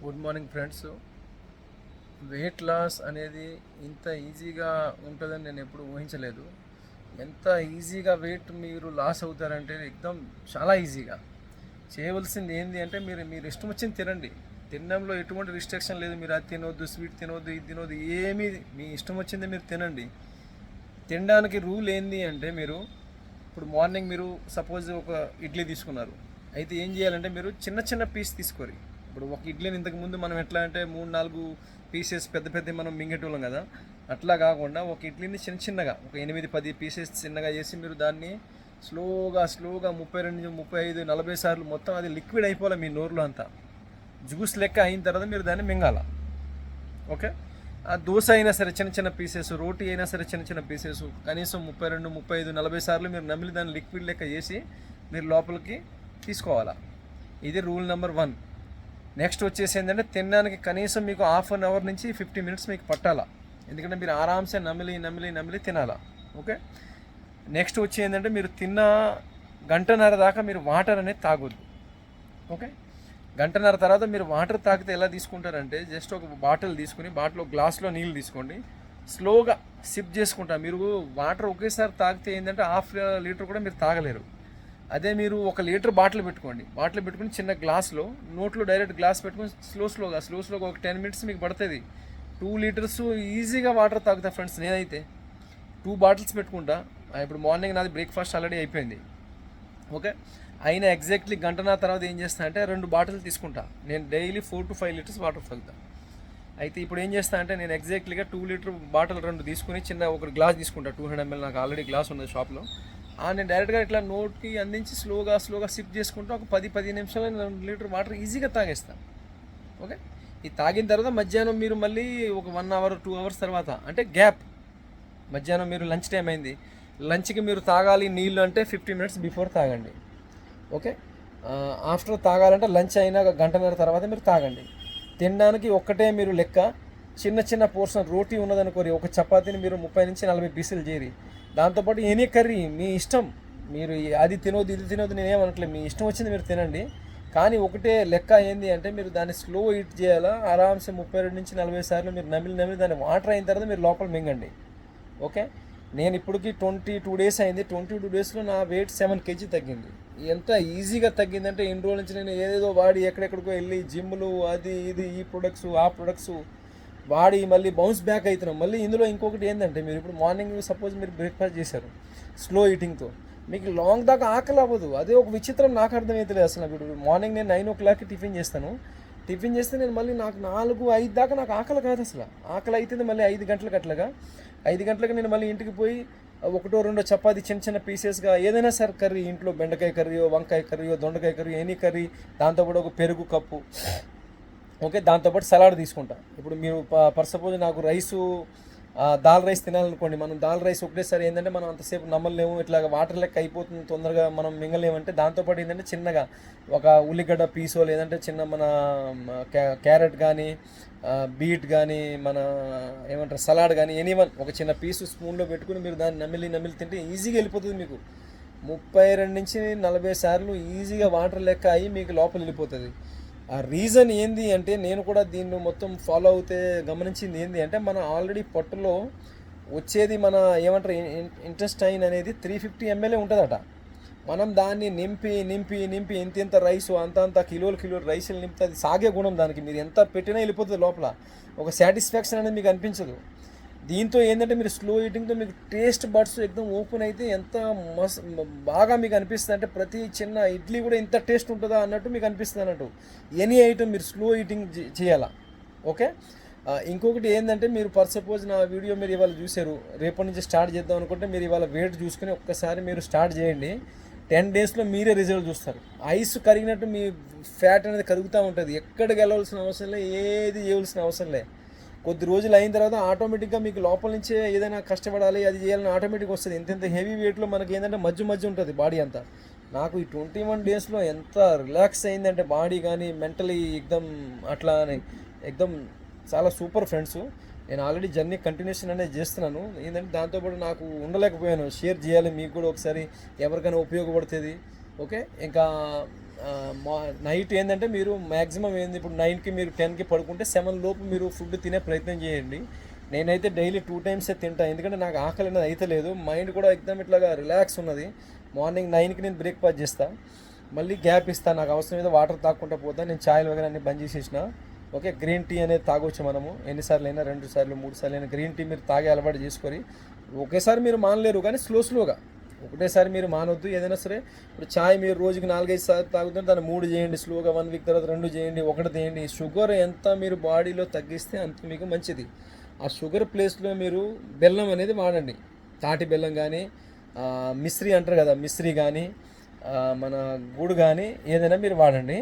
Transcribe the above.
Good morning friends. Weight loss అనేది ఇంత ఈజీగా ఉంటుందని నేను ఎప్పుడు ఊహించలేదు. ఎంత ఈజీగా వెయిట్ మీరు లాస్ అవుతారంటే ఎక్దమ్ చాలా ఈజీగా చేయవలసింది ఏంటి అంటే మీరు మీరు ఇష్టం వచ్చింది తినండి. తినడంలో ఎటువంటి రిస్ట్రిక్షన్ లేదు. మీరు అది తినవద్దు, స్వీట్ తినవద్దు, ఇది తినవద్దు, ఏమీ మీ ఇష్టం వచ్చింది మీరు తినండి. తినడానికి రూల్ ఏంది అంటే మీరు ఇప్పుడు మార్నింగ్ మీరు సపోజ్ ఒక ఇడ్లీ తీసుకున్నారు. అయితే ఏం చేయాలంటే మీరు చిన్న చిన్న పీస్ తీసుకోరి. ఇప్పుడు ఒక ఇడ్లీని ఇంతకుముందు మనం ఎట్లా అంటే 3-4 పీసెస్ పెద్ద పెద్ద మనం మింగేటోళ్ళం కదా. అట్లా కాకుండా ఒక ఇడ్లీని చిన్న చిన్నగా ఒక 8-10 పీసెస్ చిన్నగా చేసి మీరు దాన్ని స్లోగా 32-35-40 సార్లు మొత్తం అది లిక్విడ్ అయిపోవాలి మీ నోరులో అంతా. జ్యూస్ లెక్క అయిన తర్వాత మీరు దాన్ని మింగాల. ఓకే. ఆ దోశ అయినా సరే చిన్న చిన్న పీసెస్, రోటీ అయినా సరే చిన్న చిన్న పీసెస్ కనీసం 32-35-40 సార్లు మీరు నమిలి దాన్ని లిక్విడ్ లెక్క చేసి మీరు లోపలికి తీసుకోవాలా. ఇది రూల్ నెంబర్ 1. నెక్స్ట్ వచ్చేసి ఏంటంటే తినడానికి కనీసం మీకు హాఫ్ అన్ అవర్ నుంచి 50 మినిట్స్ మీకు పట్టాలా. ఎందుకంటే మీరు ఆరామ్సే నమిలి తినాలా. ఓకే. నెక్స్ట్ వచ్చి ఏంటంటే మీరు తిన్న గంటన్నర దాకా మీరు వాటర్ అనేది తాగొద్దు. ఓకే. గంటన్నర తర్వాత మీరు వాటర్ తాగితే ఎలా తీసుకుంటారంటే జస్ట్ ఒక బాటిల్ తీసుకుని బాటిల్ గ్లాస్లో నీళ్ళు తీసుకోండి, స్లోగా సిప్ చేసుకుంటా. మీరు వాటర్ ఒకేసారి తాగితే ఏంటంటే హాఫ్ లీటర్ కూడా మీరు తాగలేరు. అదే మీరు 1 లీటర్ బాటిల్ పెట్టుకుని చిన్న గ్లాస్లో నోట్లో డైరెక్ట్ గ్లాస్ పెట్టుకుని స్లోగా ఒక 10 మినిట్స్ మీకు పడుతుంది. 2 లీటర్స్ ఈజీగా వాటర్ తాగుతా ఫ్రెండ్స్. నేనైతే 2 బాటిల్స్ పెట్టుకుంటా. ఇప్పుడు మార్నింగ్ నాది బ్రేక్ఫాస్ట్ ఆల్రెడీ అయిపోయింది. ఓకే. అయినా ఎగ్జాక్ట్లీ గంటన్నర తర్వాత ఏం చేస్తా అంటే 2 బాటిల్ తీసుకుంటా. నేను డైలీ 4-5 లీటర్స్ వాటర్ తాగుతా. అయితే ఇప్పుడు ఏం చేస్తా అంటే నేను ఎగ్జాక్ట్లీగా 2 లీటర్ బాటిల్ 2 తీసుకుని చిన్న ఒక గ్లాస్ తీసుకుంటా. 200 ml నాకు ఆల్రెడీ గ్లాస్ ఉంది షాప్లో. నేను డైరెక్ట్గా ఇట్లా నోట్కి అందించి స్లోగా సిప్ చేసుకుంటూ ఒక 10-15 నిమిషాలు 2 లీటర్ వాటర్ ఈజీగా తాగేస్తాను. ఓకే. ఇది తాగిన తర్వాత మధ్యాహ్నం మీరు మళ్ళీ ఒక 1 అవర్ 2 అవర్స్ తర్వాత అంటే గ్యాప్, మధ్యాహ్నం మీరు లంచ్ టైం అయింది, లంచ్కి మీరు తాగాలి నీళ్ళు అంటే 50 మినిట్స్ బిఫోర్ తాగండి. ఓకే. ఆఫ్టర్ తాగాలంటే లంచ్ అయినా గంటన్నర తర్వాత మీరు తాగండి. తినడానికి ఒక్కటే మీరు లెక్క చిన్న చిన్న పోర్షన్ రోటీ ఉన్నదనుకోరి ఒక చపాతీని మీరు 30-40 పీసులు చేరి దాంతోపాటు ఎనీ కర్రీ మీ ఇష్టం. మీరు అది తినొద్దు ఇది తినొద్దు నేనేమనట్లేదు, మీ ఇష్టం వచ్చింది మీరు తినండి. కానీ ఒకటే లెక్క ఏంది అంటే మీరు దాన్ని స్లో ఈట్ చేయాలా. ఆరామ్సే 32-40 సార్లు మీరు నమిలి దాన్ని వాటర్ అయిన తర్వాత మీరు లోపల మింగండి. ఓకే. నేను ఇప్పటికి 22 డేస్ అయింది. 22 డేస్లో నా వెయిట్ 7 kg తగ్గింది. ఎంత ఈజీగా తగ్గిందంటే ఇన్ని రోజుల నుంచి నేను ఏదేదో వాడి ఎక్కడెక్కడికో వెళ్ళి జిమ్లు అది ఇది ఈ ప్రొడక్ట్స్ ఆ ప్రొడక్ట్స్ వాడి మళ్ళీ బౌన్స్ బ్యాక్ అవుతున్నాం. మళ్ళీ ఇందులో ఇంకొకటి ఏంటంటే మీరు ఇప్పుడు మార్నింగ్ సపోజ్ మీరు బ్రేక్ఫాస్ట్ చేశారు స్లో ఈటింగ్తో, మీకు లాంగ్ దాకా ఆకలి అవ్వదు. అదే ఒక విచిత్రం, నాకు అర్థమవుతలేదు అసలు. ఇప్పుడు మార్నింగ్ నేను 9 o'clock టిఫిన్ చేస్తే నేను మళ్ళీ నాకు 4-5 దాకా నాకు ఆకలి కాదు అసలు. ఆకలి అవుతుంది మళ్ళీ 5 గంటలకు నేను మళ్ళీ ఇంటికి పోయి 1-2 చపాతీ చిన్న చిన్న పీసెస్గా ఏదైనా సరే కర్రీ ఇంట్లో బెండకాయ కర్రీయో వంకాయ కర్రీయో దొండకాయ కర్రీ ఎనీ కర్రీ, దాంతోపాటు ఒక పెరుగు కప్పు. ఓకే. దాంతోపాటు సలాడ్ తీసుకుంటా. ఇప్పుడు మీరు ఫర్ సపోజ్ నాకు దాల్ రైస్ తినాలనుకోండి, మనం దాల్ రైస్ ఒకటేసారి ఏంటంటే మనం అంతసేపు నమ్మలేము, ఇట్లా వాటర్ లెక్క అయిపోతుంది తొందరగా మనం మింగలేమంటే దాంతోపాటు ఏంటంటే చిన్నగా ఒక ఉల్లిగడ్డ పీసో లేదంటే చిన్న మన క్యారెట్ కానీ బీట్ కానీ మన ఏమంటారు సలాడ్ కానీ ఎనీవన్ ఒక చిన్న పీసు స్పూన్లో పెట్టుకుని మీరు దాన్ని నమిలి తింటే ఈజీగా వెళ్ళిపోతుంది. మీకు 32-40 సార్లు ఈజీగా వాటర్ లెక్క అయ్యి మీకు లోపల వెళ్ళిపోతుంది. ఆ రీజన్ ఏంది అంటే నేను కూడా దీన్ని మొత్తం ఫాలో అవుతే గమనించింది ఏంది అంటే మన ఆల్రెడీ పొట్టలో వచ్చేది మన ఏమంటారు ఇంటెస్టైన్ అనేది 350 ml ఉంటుందట. మనం దాన్ని నింపి ఇంత రైసు అంత కిలోలు రైసులు నింపితే అది సాగే గుణం దానికి. మీరు ఎంత పెట్టినా వెళ్ళిపోతుంది లోపల, ఒక సాటిస్ఫాక్షన్ అనేది మీకు అనిపించదు. దీంతో ఏంటంటే మీరు స్లో ఈటింగ్తో మీకు టేస్ట్ బడ్స్ ఎక్దమ్ ఓపెన్ అయితే ఎంత బాగా మీకు అనిపిస్తుంది అంటే ప్రతి చిన్న ఇడ్లీ కూడా ఇంత టేస్ట్ ఉంటుందా అన్నట్టు మీకు అనిపిస్తుంది అన్నట్టు. ఎనీ ఐటమ్ మీరు స్లో ఈటింగ్ చేయాలా. ఓకే. ఇంకొకటి ఏంటంటే మీరు ఫర్ సపోజ్ నా వీడియో మీరు ఇవాళ చూశారు, రేపటి నుంచి స్టార్ట్ చేద్దాం అనుకుంటే మీరు ఇవాళ వెయిట్ చూసుకుని ఒక్కసారి మీరు స్టార్ట్ చేయండి. 10 డేస్లో మీరే రిజల్ట్ చూస్తారు. ఐస్ కరిగినట్టు మీ ఫ్యాట్ అనేది కరుగుతూ ఉంటుంది. ఎక్కడికి వెళ్ళవలసిన అవసరం లే, ఏది చేయవలసిన అవసరం లే. కొద్ది రోజులు అయిన తర్వాత ఆటోమేటిక్గా మీకు లోపల నుంచే ఏదైనా కష్టపడాలి అది చేయాలని ఆటోమేటిక్గా వస్తుంది. ఇంత హెవీ వెయిట్లో మనకి ఏంటంటే మధ్య ఉంటుంది బాడీ అంతా. నాకు ఈ 21 డేస్లో ఎంత రిలాక్స్ అయిందంటే బాడీ కానీ మెంటలీ అట్లా ఎక్దమ్ చాలా సూపర్ ఫ్రెండ్స్. నేను ఆల్రెడీ జర్నీ కంటిన్యూషన్ అనేది చేస్తున్నాను. ఏంటంటే దాంతోపాటు నాకు ఉండలేకపోయాను, షేర్ చేయాలి మీకు కూడా ఒకసారి ఎవరికైనా ఉపయోగపడుతుంది. ఓకే. ఇంకా మా నైట్ ఏంటంటే మీరు మ్యాక్సిమం ఏంది ఇప్పుడు 9కి మీరు 10కి పడుకుంటే 7 లోపు మీరు ఫుడ్ తినే ప్రయత్నం చేయండి. నేనైతే డైలీ 2 టైమ్సే తింటా, ఎందుకంటే నాకు ఆకలి అనేది అయితే లేదు, మైండ్ కూడా ఎగ్దమ్ ఇట్లాగా రిలాక్స్ ఉన్నది. మార్నింగ్ 9కి నేను బ్రేక్ఫాస్ట్ చేస్తా, మళ్ళీ గ్యాప్ ఇస్తాను, నాకు అవసరం మీద వాటర్ తాక్కుంటా పోతా. నేను ఛాయలు వగైరా అన్ని బంద్ చేసేసిన. ఓకే, గ్రీన్ టీ అనేది తాగొచ్చు మనము, ఎన్నిసార్లు అయినా 2 సార్లు 3 సార్లు అయినా గ్రీన్ టీ మీరు తాగే అలవాటు చేసుకొని. ఒకేసారి మీరు మానలేరు కానీ స్లోగా, ఒకటేసారి మీరు మానవద్దు ఏదైనా సరే. ఇప్పుడు ఛాయ్ మీరు రోజుకి 4-5 సార్లు తాగుతుంటే దాన్ని 3 చేయండి స్లోగా, 1 వీక్ తర్వాత 2 చేయండి, 1 చేయండి. షుగర్ ఎంత మీరు బాడీలో తగ్గిస్తే అంత మీకు మంచిది. ఆ షుగర్ ప్లేస్లో మీరు బెల్లం అనేది వాడండి, తాటి బెల్లం కానీ మిశ్రీ అంటారు కదా, మిశ్రీ కానీ మన గుడు కానీ ఏదైనా మీరు వాడండి.